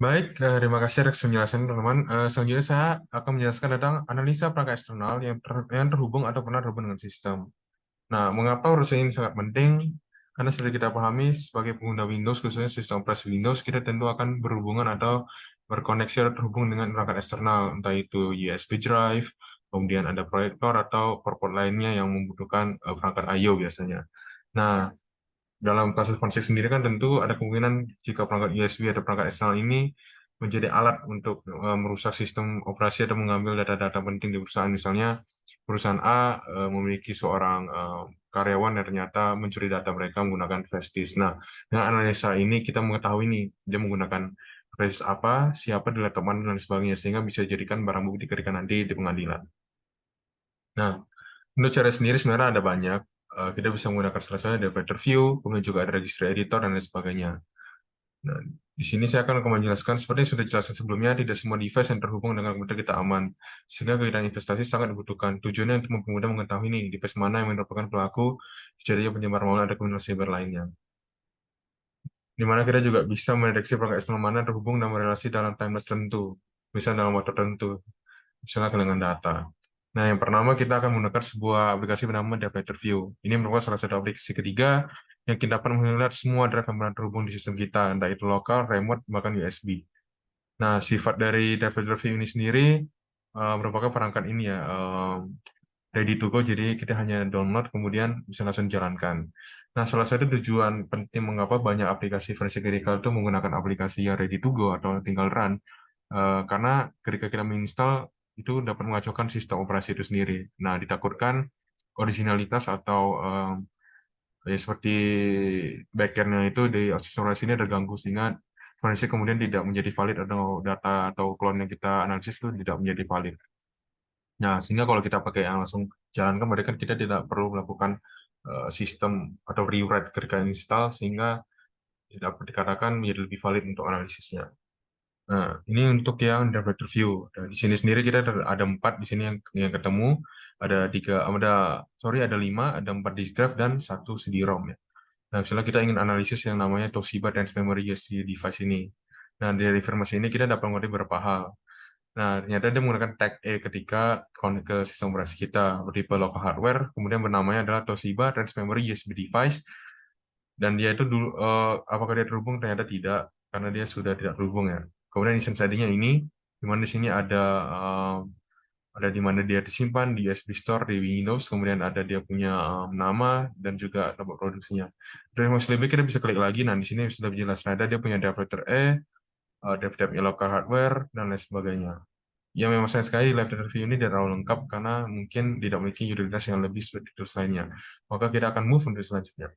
Baik, terima kasih atas penjelasan teman-teman. Selanjutnya saya akan menjelaskan tentang analisa perangkat eksternal yang terhubung atau pernah terhubung dengan sistem. Nah, mengapa urusan ini sangat penting? Karena seperti kita pahami, sebagai pengguna Windows, khususnya sistem operasi Windows, kita tentu akan berhubungan atau berkoneksi atau terhubung dengan perangkat eksternal, entah itu USB drive, kemudian ada proyektor atau port lainnya yang membutuhkan perangkat I/O biasanya. Nah, dalam kasus konsep sendiri kan tentu ada kemungkinan jika perangkat USB atau perangkat eksternal ini menjadi alat untuk merusak sistem operasi atau mengambil data-data penting di perusahaan. Misalnya perusahaan A memiliki seorang karyawan yang ternyata mencuri data mereka menggunakan flash disk. Nah, dengan analisa ini kita mengetahui nih dia menggunakan flash disk apa, siapa di laptop mana dan sebagainya sehingga bisa dijadikan barang bukti ketika nanti di pengadilan. Nah, untuk cara sendiri sebenarnya ada banyak. Kita bisa menggunakan salah satunya ada Vector View, kemudian juga ada Registry Editor, dan lain sebagainya. Nah, di sini saya akan menjelaskan, seperti yang sudah dijelaskan sebelumnya, tidak semua device yang terhubung dengan komputer kita aman. Sehingga kegiatan investasi sangat dibutuhkan. Tujuannya untuk mempermudah mengetahui nih, device mana yang merupakan pelaku kejadian penyebar malware atau kriminal cyber lainnya. Di mana kita juga bisa mendeteksi perangkat eksternal mana terhubung dan berelasi dalam timeless tertentu, misalnya dalam waktu tertentu, misalnya dengan data. Nah, yang pertama kita akan menggunakan sebuah aplikasi bernama Data View. Ini merupakan salah satu aplikasi ketiga yang kita dapat melihat semua drive yang pernah terhubung di sistem kita, entah itu lokal, remote, bahkan USB. Nah, sifat dari Data View ini sendiri merupakan perangkat ini ya, ready to go, jadi kita hanya download, kemudian bisa langsung jalankan. Nah, salah satu tujuan penting mengapa banyak aplikasi versi critical itu menggunakan aplikasi yang ready to go atau tinggal run, karena ketika kita menginstal itu dapat mengacaukan sistem operasi itu sendiri. Nah, ditakutkan originalitas atau ya seperti backend-nya itu di sistem operasi ini terganggu sehingga forensik kemudian tidak menjadi valid atau data atau clone yang kita analisis itu tidak menjadi valid. Nah, sehingga kalau kita pakai yang langsung jalankan, berarti kan kita tidak perlu melakukan sistem atau rewrite ketika install sehingga dapat dikatakan menjadi lebih valid untuk analisisnya. Nah, ini untuk yang data view. Nah, di sini sendiri kita ada 4 di sini yang ketemu, ada tiga, ada 5, ada 4 disk drive dan satu CD-ROM ya. Nah, misalnya kita ingin analisis yang namanya Toshiba Advanced Memory USB device ini. Nah, dari informasi ini kita dapat mengerti beberapa hal. Nah, ternyata dia menggunakan tag E ketika connect ke sistem operasi kita, tipe local hardware, kemudian bernamanya adalah Toshiba Advanced Memory USB device, dan dia itu dulu, apakah dia terhubung? Ternyata tidak, karena dia sudah tidak terhubung ya. Kemudian instance ID-nya ini, di mana di sini ada di mana dia disimpan di USB Store di Windows, kemudian ada dia punya nama dan juga tempat produksinya. Dari masih lebih kita bisa klik lagi. Nah, di sini sudah jelas ada dia punya dev letter E, dev local hardware dan lain sebagainya. Ya, memang sayang sekali live review ini tidak terlalu lengkap karena mungkin tidak memiliki utilitas yang lebih seperti itu lainnya. Maka kita akan move untuk selanjutnya.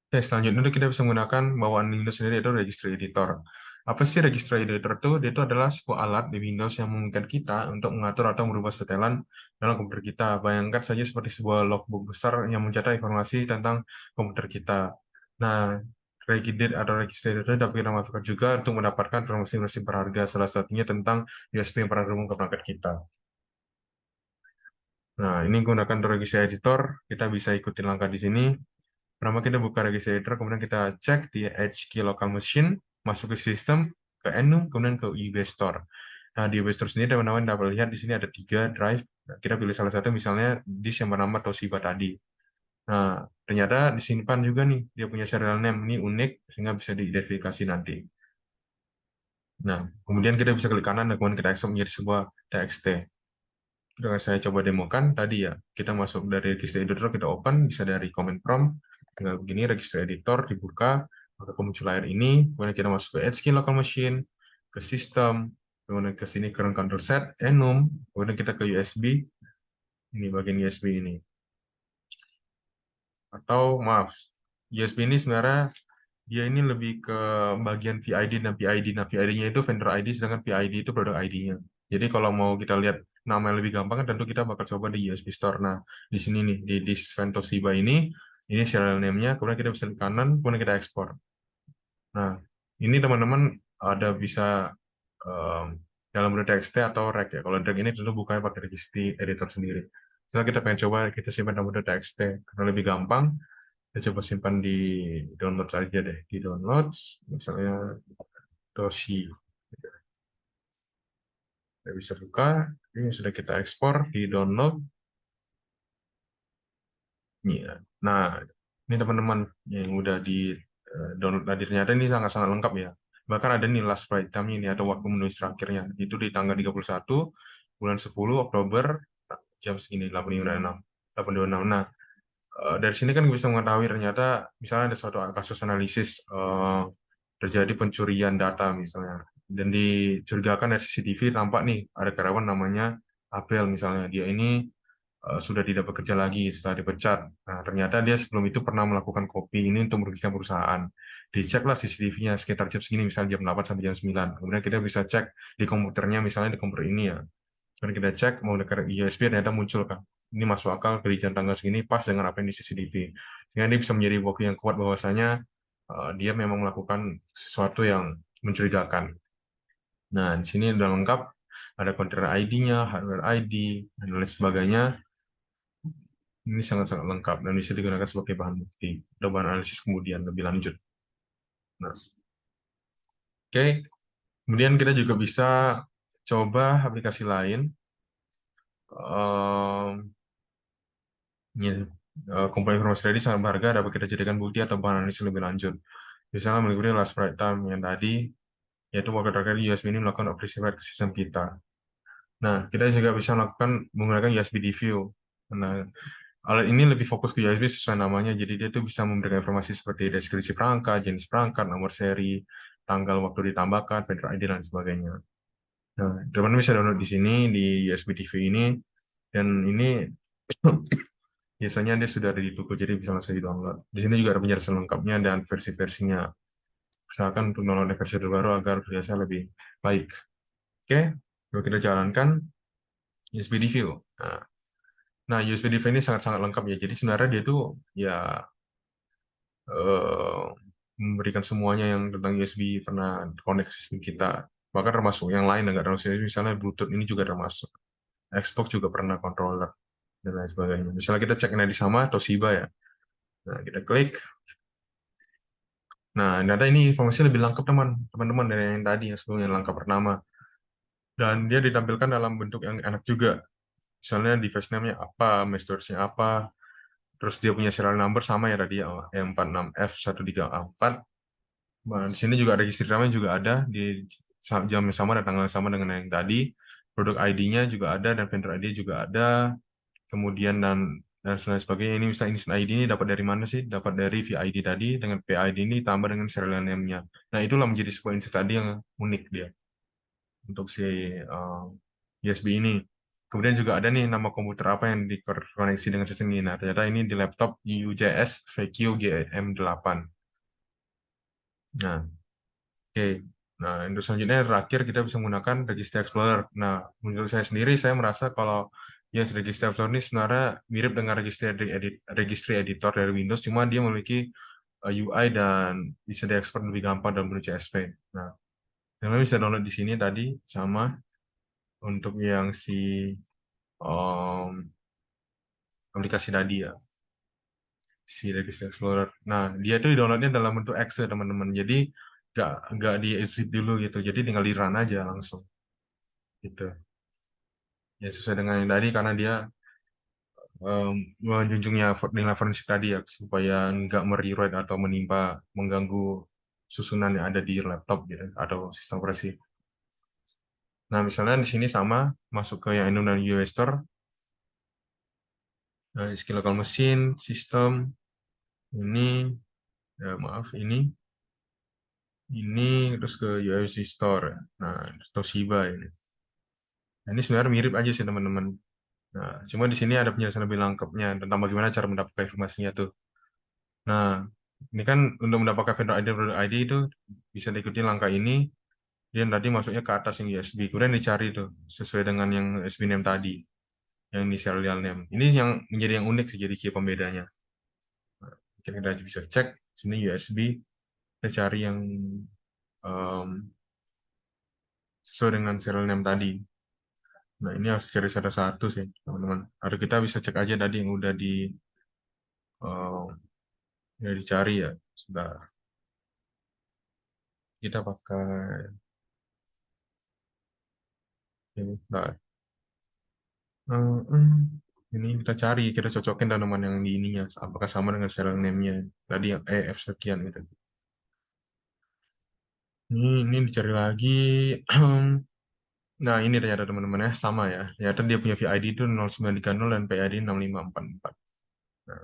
Oke, selanjutnya kita bisa menggunakan bawaan Windows sendiri, yaitu Registry Editor. Apa sih Registry Editor itu? Dia itu adalah sebuah alat di Windows yang memungkinkan kita untuk mengatur atau merubah setelan dalam komputer kita. Bayangkan saja seperti sebuah logbook besar yang mencatat informasi tentang komputer kita. Nah, Regedit atau Registry Editor dapat kita manfaatkan juga untuk mendapatkan informasi-informasi berharga, salah satunya tentang USB yang pernah terhubung ke perangkat kita. Nah, ini menggunakan Registry Editor, kita bisa ikutin langkah di sini. Pertama kita buka Registry Editor, kemudian kita cek di HKey Local Machine, masuk ke sistem, ke Enum, kemudian ke USB Store. Nah, di USB Store sendiri teman-teman dapat lihat di sini ada 3 drive. Nah, kita pilih salah satu, misalnya disk yang bernama Toshiba tadi. Nah, ternyata disimpan juga nih, dia punya serial name, ini unik, sehingga bisa diidentifikasi nanti. Nah, kemudian kita bisa klik kanan dan kemudian kita ekspor menjadi sebuah TXT. Dengan saya coba demokan tadi ya, kita masuk dari Registry Editor, kita open, bisa dari command prompt, tinggal begini, Registry Editor dibuka, maka muncul layar ini, kemudian kita masuk ke HKey Local Machine, ke sistem, kemudian ke sini ke Control Set, Enum, kemudian kita ke USB, ini bagian USB ini. Atau maaf, USB ini sebenarnya dia ini lebih ke bagian VID dan PID. Nah, VID-nya itu vendor ID, sedangkan PID itu produk ID-nya. Jadi kalau mau kita lihat nama yang lebih gampang, kan tentu kita bakal coba di USB Store. Nah, di sini nih, di disk Toshiba ini serial name-nya, kemudian kita bisa klik kanan, kemudian kita ekspor. Nah, ini teman-teman ada bisa um, dalam bentuk TXT atau REC ya. Kalau REC ini tentu bukanya pakai registry editor sendiri. Setelah kita pengen coba, kita simpan dalam bentuk TXT karena lebih gampang. Kita coba simpan di download aja deh. Di downloads, misalnya dosi. Kita bisa buka. Ini sudah kita ekspor di download. Iya. Nah, ini teman-teman yang udah di download tadi ternyata ini sangat-sangat lengkap ya. Bahkan ada nih last write time ini atau waktu menulis terakhirnya. Itu di tanggal 31 bulan 10 Oktober jam segini 8.26. 8.26. Nah, dari sini kan bisa mengetahui ternyata misalnya ada suatu kasus analisis terjadi pencurian data misalnya dan dicurigakan dari CCTV tampak nih ada karyawan namanya Abel misalnya dia ini sudah tidak bekerja lagi setelah dipecat. Nah, ternyata dia sebelum itu pernah melakukan kopi ini untuk merugikan perusahaan. Diceklah CCTV-nya sekitar jam segini, misalnya jam 8 sampai jam 9. Kemudian kita bisa cek di komputernya, misalnya di komputer ini ya. Kemudian kita cek, menggunakan USB, ternyata muncul kan. Ini masuk akal, kejadian tanggal segini pas dengan apa yang di CCTV. Sehingga ini bisa menjadi bukti yang kuat bahwasanya dia memang melakukan sesuatu yang mencurigakan. Nah, di sini udah lengkap, ada kontainer ID-nya, hardware ID, dan lain sebagainya. Ini sangat-sangat lengkap dan bisa digunakan sebagai bahan bukti atau bahan analisis kemudian lebih lanjut. Nah, oke. Kemudian kita juga bisa coba aplikasi lain. Ehm, ya, kumpul informasi tadi sangat berharga dapat kita jadikan bukti atau bahan analisis lebih lanjut. Misalnya mengikuti last write time yang tadi, yaitu waktu terakhir USB ini melakukan operasi ke sistem kita. Nah, kita juga bisa melakukan menggunakan USB DView. Nah, alat ini lebih fokus ke USB sesuai namanya, jadi dia tuh bisa memberikan informasi seperti deskripsi perangkat, jenis perangkat, nomor seri, tanggal waktu ditambahkan, vendor ID, dan sebagainya. Nah, teman-teman bisa download di sini, di USB TV ini, dan ini biasanya dia sudah ada di toko, jadi bisa langsung di-download. Di sini juga ada penjelasan lengkapnya dan versi-versinya. Misalkan untuk download versi terbaru agar biasa lebih baik. Oke, kalau kita jalankan USB DView. Nah, USB DView ini sangat-sangat lengkap ya. Jadi sebenarnya dia tuh ya eh, memberikan semuanya yang tentang USB pernah connect sistem kita. Bahkan termasuk yang lain yang nggak termasuk USB, misalnya Bluetooth ini juga termasuk. Xbox juga pernah controller dan lain sebagainya. Misalnya kita cek ini sama Toshiba ya. Nah, kita klik. Nah, data ini informasi lebih lengkap teman-teman dari yang tadi yang sebelumnya lengkap pertama. Dan dia ditampilkan dalam bentuk yang enak juga. Misalnya device name-nya apa, mesh storage-nya apa, terus dia punya serial number sama ya tadi ya, M46F13A4. Nah, di sini juga registry namanya juga ada di jam yang sama dan tanggal yang sama dengan yang tadi. Produk ID-nya juga ada dan vendor ID juga ada. Kemudian dan lain sebagainya. Ini bisa instant ID ini dapat dari mana sih? Dapat dari VID tadi dengan PID ini tambah dengan serial name-nya. Nah, itulah menjadi sebuah instant ID yang unik dia untuk si USB ini. Kemudian juga ada nih nama komputer apa yang dikoneksi dengan sistem ini. Nah, ternyata ini di laptop UJS VQ GM8. Nah, oke. Nah, untuk selanjutnya terakhir kita bisa menggunakan Register Explorer. Nah, menurut saya sendiri, saya merasa kalau ya Register Explorer ini sebenarnya mirip dengan Registry Editor dari Windows, cuma dia memiliki UI dan bisa diekspor lebih gampang dalam bentuk CSV. Nah, teman bisa download di sini tadi sama untuk yang si um, aplikasi tadi ya, si Register Explorer. Nah, dia itu downloadnya dalam bentuk Excel teman-teman. Jadi nggak di exit dulu gitu. Jadi tinggal di run aja langsung gitu. Ya sesuai dengan yang tadi karena dia menjunjungnya nilai forensik tadi ya supaya nggak merewrite atau mengganggu susunan yang ada di laptop gitu atau sistem operasi. Nah, misalnya di sini sama masuk ke yang Indo dan US Store. Nah, di skill lokal mesin, sistem ini ya maaf ini terus ke UFC Store. Nah, Toshiba ini. Nah, ini sebenarnya mirip aja sih teman-teman. Nah, cuma di sini ada penjelasan lebih lengkapnya tentang bagaimana cara mendapatkan informasinya tuh. Nah, ini kan untuk mendapatkan vendor ID, produk ID itu bisa diikuti langkah ini. Dia tadi masuknya ke atas yang USB. Kemudian dicari tuh sesuai dengan yang USB name tadi, yang di serial name. Ini yang menjadi yang unik sih jadi key pembedanya. Nah, kita bisa cek sini USB, kita cari yang em, sesuai dengan serial name tadi. Nah, ini harus cari satu-satu sih, teman-teman. Atau kita bisa cek aja tadi yang udah di Ya dicari ya. Sudah. Kita pakai ini. Nah, ini kita cari, kita cocokin tanaman yang di ininya. Apakah sama dengan serial name-nya. Tadi yang F sekian gitu. Ini dicari lagi. Nah, ini ternyata teman-teman ya, sama ya. Ternyata dia punya VID itu 0930 dan PID 6544. Nah,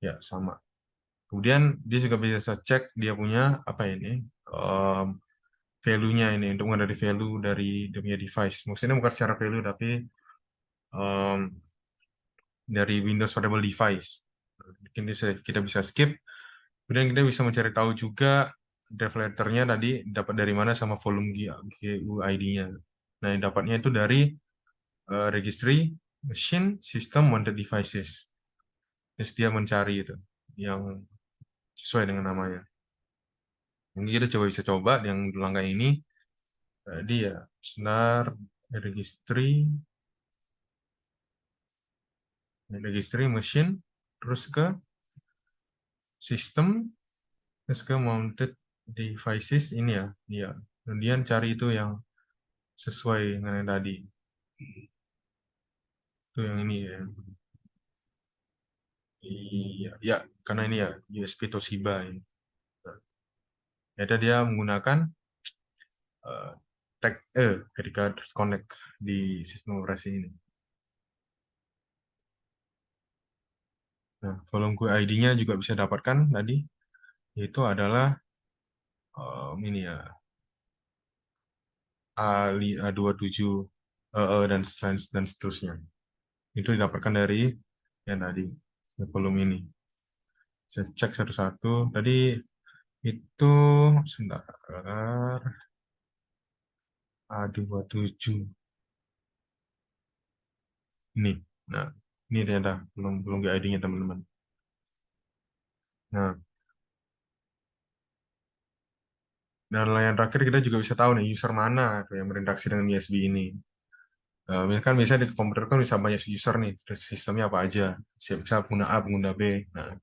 ya, sama. Kemudian dia juga bisa cek dia punya apa ini? em, Value-nya ini untuk dari value dari dia punya device. Maksudnya bukan secara value tapi em, dari Windows Variable Device. Kita bisa skip. Kemudian kita bisa mencari tahu juga drive letter-nya tadi dapat dari mana sama volume GUID-nya. Nah, yang dapatnya itu dari registry machine system mounted devices. Terus dia mencari itu yang sesuai dengan namanya. Mungkin kita bisa coba yang langkah ini. Tadi ya, sebentar registry machine, terus ke sistem, terus ke mounted devices ini ya, ya. Kemudian cari itu yang sesuai dengan yang tadi. Itu yang ini ya. Iya, ya, karena ini ya USB Toshiba ini. Nah, ada dia menggunakan eh, tag ketika disconnect di sistem operasi ini. Nah, volume ID-nya juga bisa dapatkan tadi, yaitu adalah ini ya, A27 dan seterusnya. Itu didapatkan dari yang tadi, volume ini. Saya cek satu-satu. Tadi itu sebentar, A27 ini. Nah, ini ternyata belum belum ID-nya teman-teman. Nah, dan layan terakhir kita juga bisa tahu nih user mana tuh yang berinteraksi dengan USB ini. Kan biasanya di komputer kan bisa banyak user nih, terus sistemnya apa aja. Bisa pengguna A, pengguna B. Nah,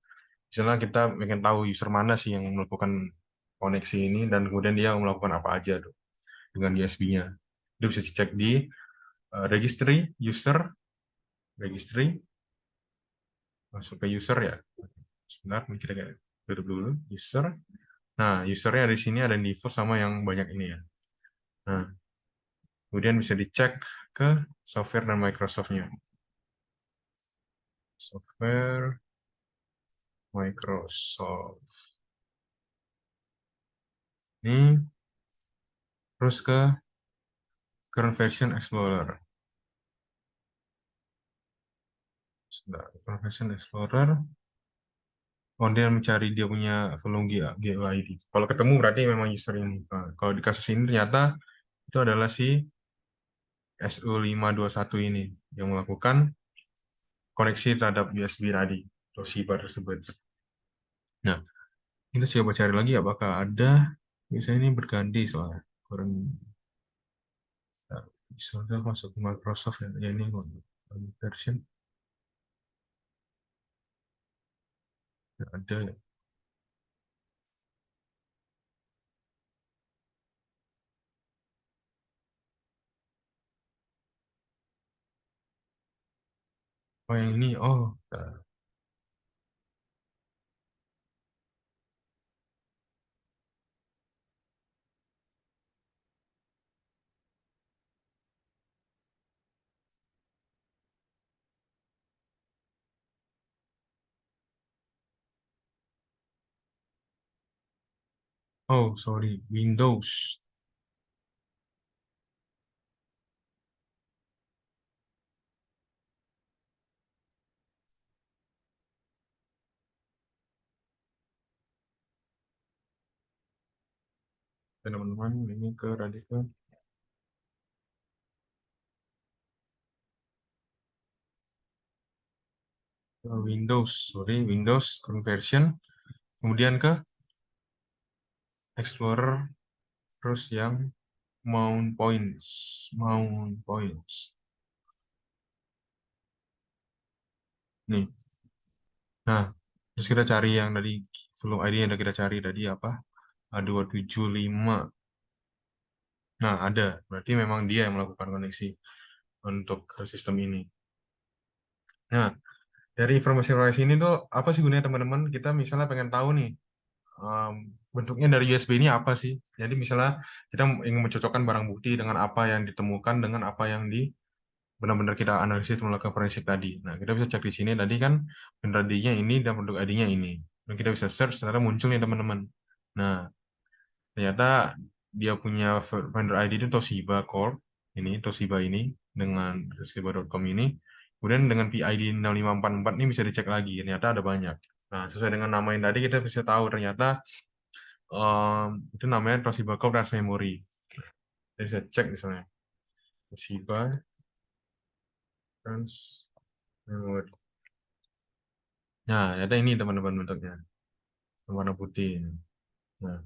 misalnya kita ingin tahu user mana sih yang melakukan koneksi ini dan kemudian dia melakukan apa aja tuh dengan USB-nya. Itu bisa dicek di registry user, registry, masuk ke user ya. Sebentar, ini kita tutup dulu user. Nah, usernya di sini ada yang default sama yang banyak ini ya. Nah, kemudian bisa dicek ke software dan Microsoft-nya. Software Microsoft. Ini terus ke current version Explorer. Sebentar, current version Explorer. Oh, dia mencari dia punya volume GUID. Kalau ketemu berarti memang user ini. Nah, kalau di kasus ini ternyata itu adalah si SU521 ini yang melakukan koneksi terhadap USB tadi, Toshiba tersebut. Nah, kita coba cari lagi apakah ada, misalnya ini berganti soalnya. Kurang, misalnya masuk ke Microsoft ya ini version ada ya. Oh yang ini, oh, oh sorry, Windows. Teman-teman ini ke radikal Windows, sorry, Windows conversion, kemudian ke Explorer, terus yang mount points. Nih, nah Terus kita cari yang tadi volume ID yang kita cari tadi apa? 275. Nah, ada. Berarti memang dia yang melakukan koneksi untuk ke sistem ini. Nah, dari informasi-informasi ini tuh apa sih gunanya teman-teman? Kita misalnya pengen tahu nih um, bentuknya dari USB ini apa sih? Jadi misalnya kita ingin mencocokkan barang bukti dengan apa yang ditemukan dengan apa yang benar-benar kita analisis melakukan forensik tadi. Nah, kita bisa cek di sini tadi kan vendor ID-nya ini dan produk ID-nya ini. Dan kita bisa search, ternyata muncul nih teman-teman. Nah, ternyata dia punya vendor ID itu Toshiba Corp, ini Toshiba ini dengan toshiba.com ini. Kemudian dengan PID 0544 ini bisa dicek lagi, ternyata ada banyak. Nah, sesuai dengan nama yang tadi kita bisa tahu ternyata itu namanya Toshiba Corp Trans Memory. Kita bisa cek misalnya Toshiba Trans Memory. Nah, ternyata ini teman-teman bentuknya, warna putih. Nah,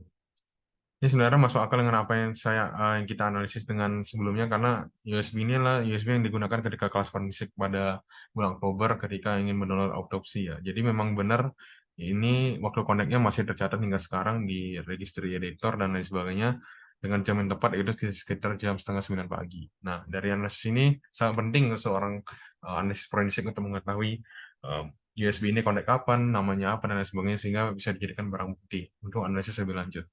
ini sebenarnya masuk akal dengan apa yang yang kita analisis dengan sebelumnya karena USB ini adalah USB yang digunakan ketika kelas forensik pada bulan Oktober ketika ingin mendownload autopsi ya. Jadi memang benar ini waktu koneknya masih tercatat hingga sekarang di registry editor dan lain sebagainya dengan jam yang tepat itu sekitar jam setengah 9 pagi. Nah, dari analisis ini sangat penting seorang analisis forensik untuk mengetahui USB ini konek kapan, namanya apa, dan lain sebagainya sehingga bisa dijadikan barang bukti untuk analisis lebih lanjut.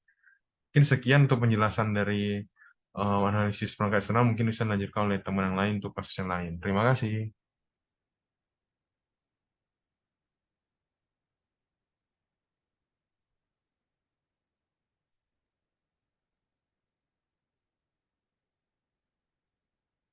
Mungkin sekian untuk penjelasan dari analisis perangkat eksternal. Mungkin bisa dilanjutkan oleh teman yang lain untuk kasus yang lain. Terima kasih.